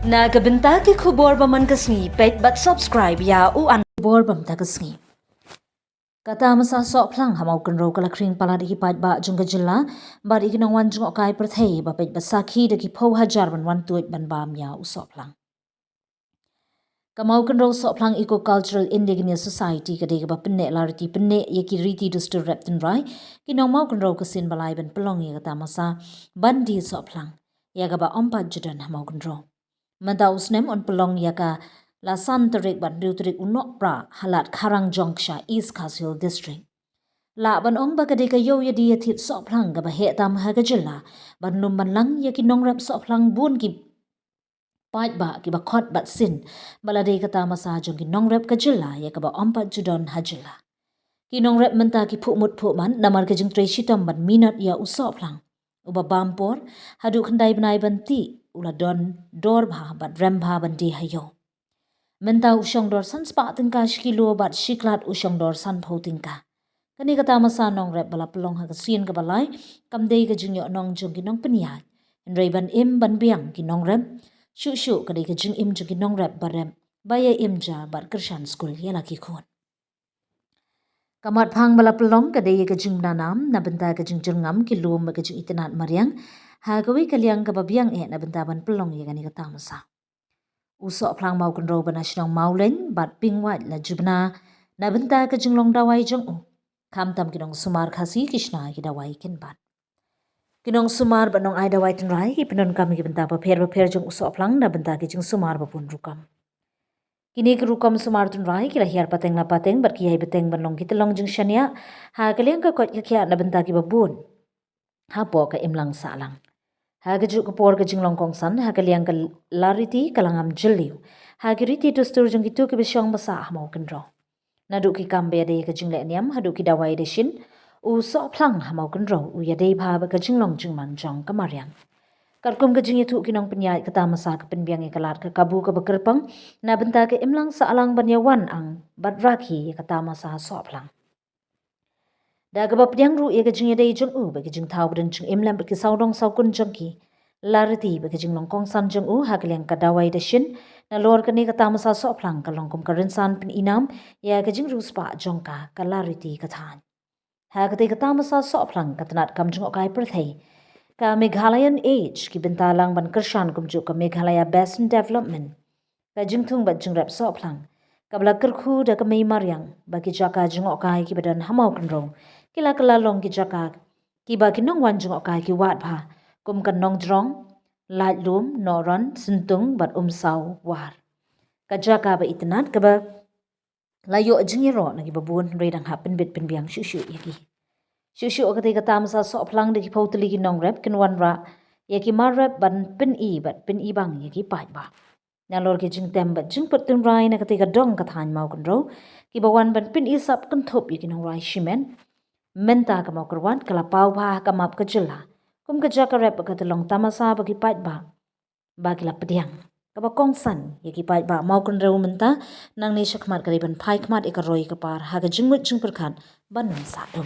Nagabenta ki khubor baman kasngi pet but subscribe ya u an khubor bam ta kasngi. Kata masa Sohphlang hamau kan ro kala kring pala di pat ba jungga jilla bar ikinang wan jung okai perthei ba pet ba sakhi de ki phau hajar ban wan tuit ban bam ya u Sohphlang. Kamau kan ro Sohphlang Eco Cultural Indigenous Society ka de ba pynneh Lariti ye ki Lariti Dustur reptin rai kinong mau kan ro kasin balai ban pelong ya kata masa bandi Sohphlang ya ga ba ompat judan hamau kan ro. Manda usnem on pelong ya ka la san terik bat riutrik unok pra halat Karang Jongsha East Castle District. La ban ong ba kadeka yo ya dia thit Sohphlang ga ba he tam ha ga jilla ban num ban lang ya ki nongrep Sohphlang bun ki pat ba ki ba khot bat sin balade ka Tamasa jong ki nongrep ka jilla ya ka ba ompat judon ha jilla. Ki nongrep menta ki phumut phuman namar ka jing tre shitam ban minat ya u Sohphlang. Uba bampor hadu khandai banai banti ula don dor bha bat rem bha bandi hayo. Menta usyong dor san spa tingka shikilo bat shiklat usyong dor san phau tingka. Kani kata masa nong rep bala pelong ha sien ka balai kamdei ka jing yo nong jong ki nong peniyat. Nrei ban im ban biang ki nong rep shu shu kadei ka jing im jong ki nong rep barem baya im ja bat kershan skul yala ki khon. Kamat phang bala pelong kadei ka jing nanam na benta ka jing jengam ki lum ka jing itanat mariang ha gawi kaliang ka babiang na benta ban pelong ya kani kata masa. Sohphlang mau kan ro bana shnong maulen bat pingwat la jubna na benta ka jinglong dawai jong u kam tam kinong sumar khasi kishna ki dawai kin bat kinong sumar banong ai dawai tin rai ki penon kam ki benta pa pher jong Sohphlang na benta ki jing sumar ba pun rukam kini ki rukam sumar tin rai ki la hiar pateng la pateng bat ki ai beteng banong ki telong jing shania ha kaleng ka kot ka khia na benta ki babun ha po ka imlang salang. Hagaju kapor ka jinglong kong san hagaliang ka Lariti kalangam jiliu hagiriti Dustur jung gitu ki bisyong basa hamau kenro nadu ki kambe de ka jingle niam hadu ki dawai de shin u Sohphlang hamau kenro u ya de bha ba ka jinglong jingman jong kamariang karkum ka jingi thu kinong penyai ka Tamasa ka penbiang ka lat ka kabu ka bekerpang na benta ka imlang sa alang banyawan ang badraki ka Tamasa Sohphlang. Da ka bapdiang ru ya ka jing yadai jong u ba ka jing thau bren jing imlam ba ki saudong saukun jong ki Lariti ba ka jing long kong san jong u ha kaliang ka dawai da shin na lor ka ni ka Tamasa Sohphlang ka long kum ka rinsan pin inam ya ka jing ru spa jong ka Lariti ka than ha ka te ka Tamasa Sohphlang ka tanat kam jong okai perthei ka Meghalayan age ki bentalang ban kershan kum ju ka Meghalaya Basin Development ka jing thung ba jing rep Sohphlang ka bla kerkhu da ka mei mariang ba ki jaka jong okai ki badan hamau kan ro kila kala long ki jaka ki ba ki nong wan jong okai ki wat bha kum kan nong drong light lum noron sintung bat sau war ka jaka ba itnat ka ba layo jing ro na ki babun redang happen bit pin biang shu yaki shu ka te ka Tamasa Sohphlang de ki pautli ki nong rep kin wan ra yaki mar rep ban pin i bang yaki pai ba nalor ki jing tem bat jing put tin rai na ka te ka dong ka than mau kan ro ki ba wan ban pin i sap kan thop yaki nong rai shimen menta ka mau kerwan kala pau bha ka map ka jilla kum ka jaka rep ka telong Tamasa ba ki pat ba ki la pediang ka ba kong san ye ki pat ba mau kan reu menta nang ni shakmat ka ban phai khmat ekaroi ka par ha ka jingmut jing perkhan ban sa dum